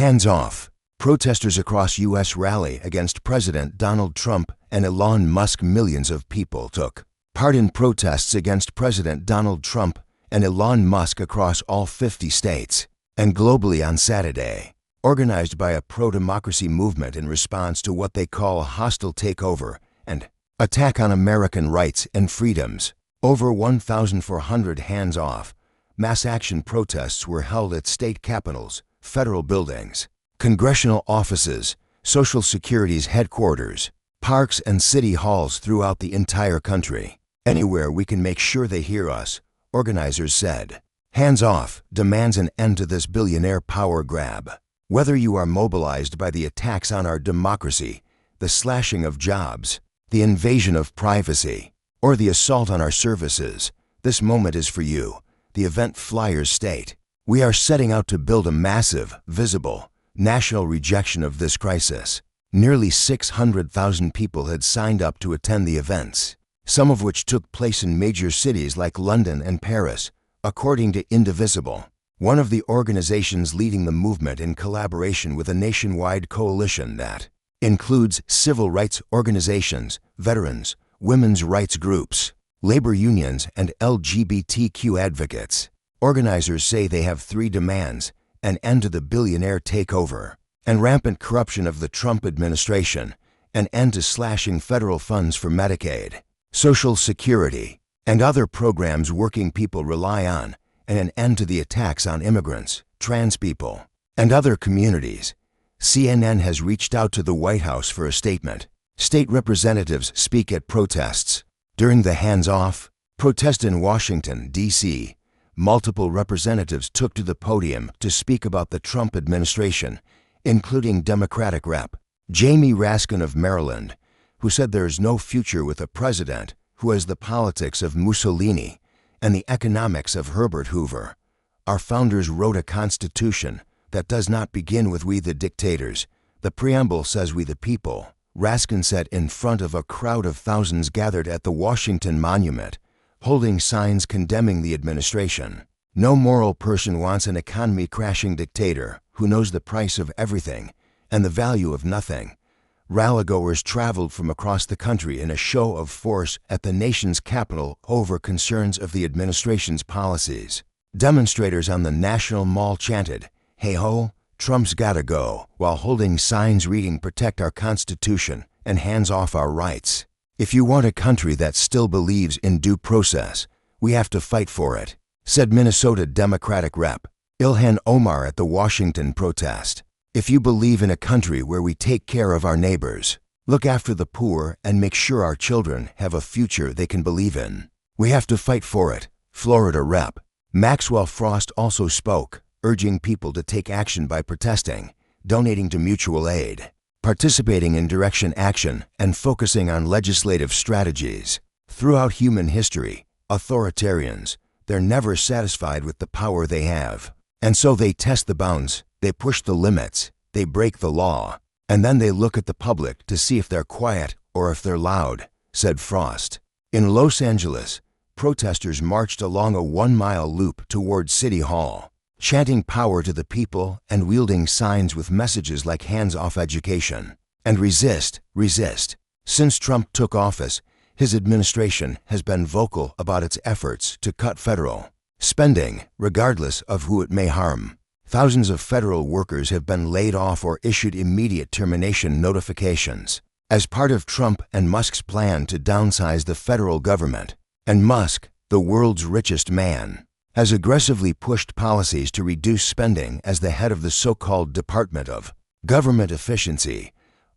Hands off. Protesters across U.S. rally against President Donald Trump and Elon Musk. Millions of people took part in protests against President Donald Trump and Elon Musk across all 50 states and globally on Saturday, organized by a pro-democracy movement in response to what they call a hostile takeover and attack on American rights and freedoms. Over 1,400 hands-off mass action protests were held at state capitals, federal buildings, congressional offices, Social Security's headquarters, parks and city halls throughout the entire country. Anywhere we can make sure they hear us, organizers said. Hands off demands an end to this billionaire power grab. Whether you are mobilized by the attacks on our democracy, the slashing of jobs, the invasion of privacy, or the assault on our services, this moment is for you, the event flyers state. We are setting out to build a massive, visible, national rejection of this crisis. Nearly 600,000 people had signed up to attend the events, some of which took place in major cities like London and Paris, according to Indivisible, one of the organizations leading the movement in collaboration with a nationwide coalition that includes civil rights organizations, veterans, women's rights groups, labor unions, and LGBTQ advocates. Organizers say they have three demands: an end to the billionaire takeover and rampant corruption of the Trump administration, an end to slashing federal funds for Medicaid, Social Security, and other programs working people rely on, and an end to the attacks on immigrants, trans people, and other communities. CNN has reached out to the White House for a statement. State representatives speak at protests. During the hands-off protest in Washington, D.C., multiple representatives took to the podium to speak about the Trump administration, including Democratic Rep. Jamie Raskin of Maryland, who said there is no future with a president who has the politics of Mussolini and the economics of Herbert Hoover. Our founders wrote a constitution that does not begin with "we the dictators." The preamble says "we the people." Raskin said in front of a crowd of thousands gathered at the Washington Monument, holding signs condemning the administration. No moral person wants an economy-crashing dictator who knows the price of everything and the value of nothing. Rallygoers traveled from across the country in a show of force at the nation's capital over concerns of the administration's policies. Demonstrators on the National Mall chanted, "Hey ho, Trump's gotta go," while holding signs reading "Protect our Constitution" and "Hands off our rights." "If you want a country that still believes in due process, we have to fight for it," said Minnesota Democratic Rep. Ilhan Omar at the Washington protest. "If you believe in a country where we take care of our neighbors, look after the poor, and make sure our children have a future they can believe in, we have to fight for it." Florida Rep. Maxwell Frost also spoke, urging people to take action by protesting, donating to mutual aid, participating in direction action, and focusing on legislative strategies. Throughout human history, authoritarians, they're never satisfied with the power they have. And so they test the bounds, they push the limits, they break the law, and then they look at the public to see if they're quiet or if they're loud, said Frost. In Los Angeles, protesters marched along a 1-mile loop toward City Hall, chanting "Power to the people" and wielding signs with messages like "Hands off education" and "Resist, resist." Since Trump took office, his administration has been vocal about its efforts to cut federal spending, regardless of who it may harm. Thousands of federal workers have been laid off or issued immediate termination notifications as part of Trump and Musk's plan to downsize the federal government. And Musk, the world's richest man, has aggressively pushed policies to reduce spending as the head of the so-called Department of Government Efficiency,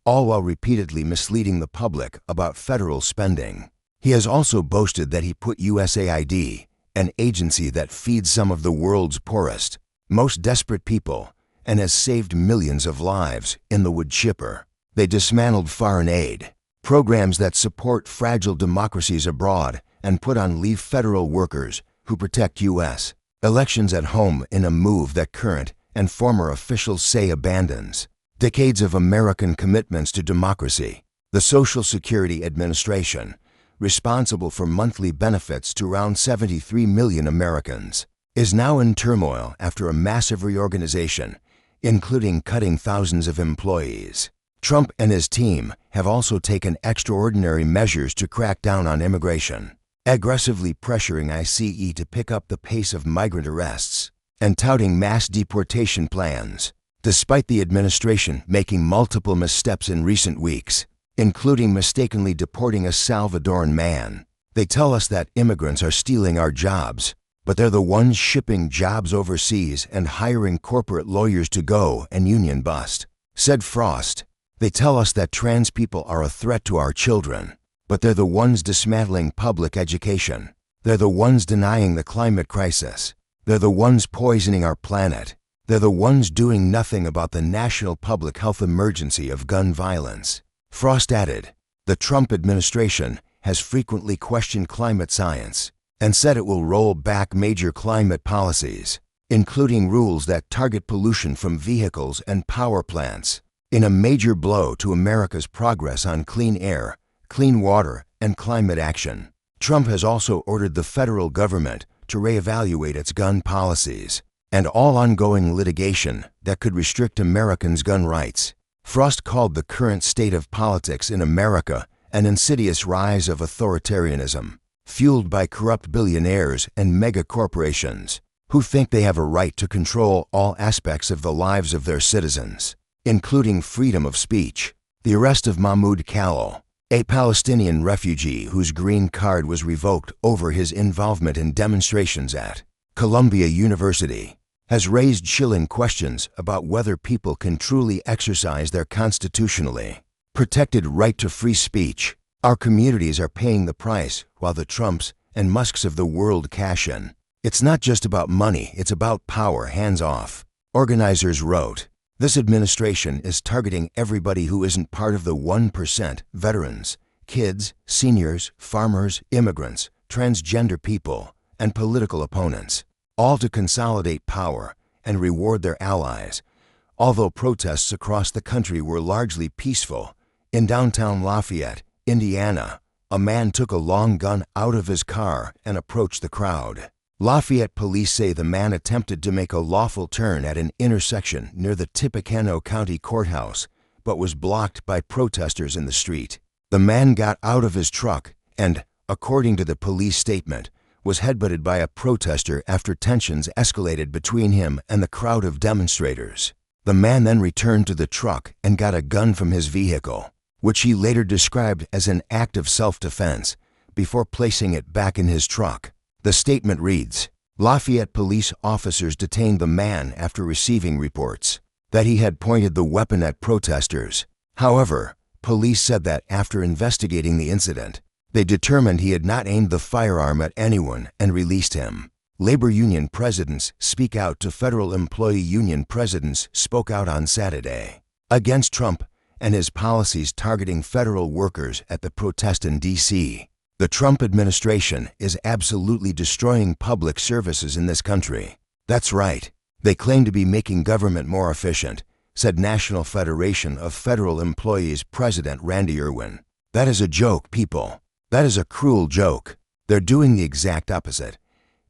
all while repeatedly misleading the public about federal spending. He has also boasted that he put USAID, an agency that feeds some of the world's poorest, most desperate people, and has saved millions of lives, in the wood chipper. They dismantled foreign aid, programs that support fragile democracies abroad, and put on leave federal workers who protect U.S. elections at home in a move that current and former officials say abandons decades of American commitments to democracy. The Social Security Administration, responsible for monthly benefits to around 73 million Americans, is now in turmoil after a massive reorganization including cutting thousands of employees. Trump and his team have also taken extraordinary measures to crack down on immigration, aggressively pressuring ICE to pick up the pace of migrant arrests and touting mass deportation plans, despite the administration making multiple missteps in recent weeks, including mistakenly deporting a Salvadoran man. They tell us that immigrants are stealing our jobs, but they're the ones shipping jobs overseas and hiring corporate lawyers to go and union bust, said Frost. They tell us that trans people are a threat to our children, but they're the ones dismantling public education. They're the ones denying the climate crisis. They're the ones poisoning our planet. They're the ones doing nothing about the national public health emergency of gun violence. Frost added, the Trump administration has frequently questioned climate science and said it will roll back major climate policies, including rules that target pollution from vehicles and power plants, in a major blow to America's progress on clean air, clean water, and climate action. Trump has also ordered the federal government to reevaluate its gun policies and all ongoing litigation that could restrict Americans' gun rights. Frost called the current state of politics in America an insidious rise of authoritarianism, fueled by corrupt billionaires and megacorporations who think they have a right to control all aspects of the lives of their citizens, including freedom of speech. The arrest of Mahmoud Khalil, a Palestinian refugee whose green card was revoked over his involvement in demonstrations at Columbia University, has raised chilling questions about whether people can truly exercise their constitutionally protected right to free speech. Our communities are paying the price while the Trumps and Musks of the world cash in. It's not just about money, it's about power, hands off. Organizers wrote, this administration is targeting everybody who isn't part of the 1%, veterans, kids, seniors, farmers, immigrants, transgender people, and political opponents, all to consolidate power and reward their allies. Although protests across the country were largely peaceful, in downtown Lafayette, Indiana, a man took a long gun out of his car and approached the crowd. Lafayette police say the man attempted to make a lawful turn at an intersection near the Tippecanoe County Courthouse, but was blocked by protesters in the street. The man got out of his truck and, according to the police statement, was headbutted by a protester after tensions escalated between him and the crowd of demonstrators. The man then returned to the truck and got a gun from his vehicle, which he later described as an act of self-defense, before placing it back in his truck. The statement reads, Lafayette police officers detained the man after receiving reports that he had pointed the weapon at protesters. However, police said that after investigating the incident, they determined he had not aimed the firearm at anyone and released him. Labor union presidents speak out to federal employee union presidents spoke out on Saturday against Trump and his policies targeting federal workers at the protest in D.C. The Trump administration is absolutely destroying public services in this country. That's right. They claim to be making government more efficient, said National Federation of Federal Employees President Randy Irwin. That is a joke, people. That is a cruel joke. They're doing the exact opposite.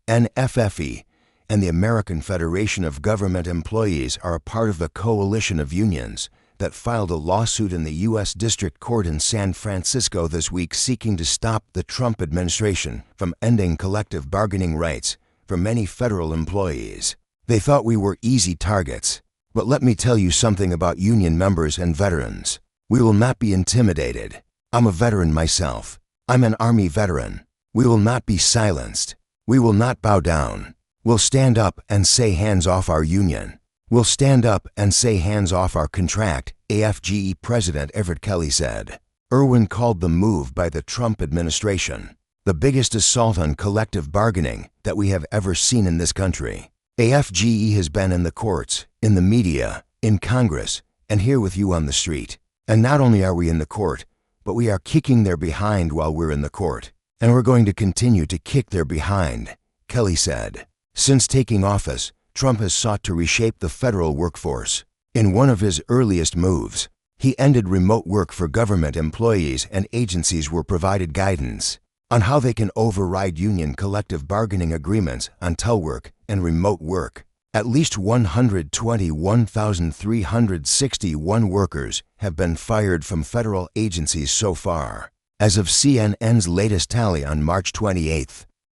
NFFE and the American Federation of Government Employees are a part of the coalition of unions that filed a lawsuit in the U.S. District Court in San Francisco this week seeking to stop the Trump administration from ending collective bargaining rights for many federal employees. They thought we were easy targets. But let me tell you something about union members and veterans. We will not be intimidated. I'm a veteran myself. I'm an Army veteran. We will not be silenced. We will not bow down. We'll stand up and say hands off our union. We'll stand up and say hands off our contract, AFGE President Everett Kelly said. Irwin called the move by the Trump administration the biggest assault on collective bargaining that we have ever seen in this country. AFGE has been in the courts, in the media, in Congress, and here with you on the street. And not only are we in the court, but we are kicking their behind while we're in the court. And we're going to continue to kick their behind, Kelly said. Since taking office, Trump has sought to reshape the federal workforce. In one of his earliest moves, he ended remote work for government employees, and agencies were provided guidance on how they can override union collective bargaining agreements on telework and remote work. At least 121,361 workers have been fired from federal agencies so far. As of CNN's latest tally on March 28th,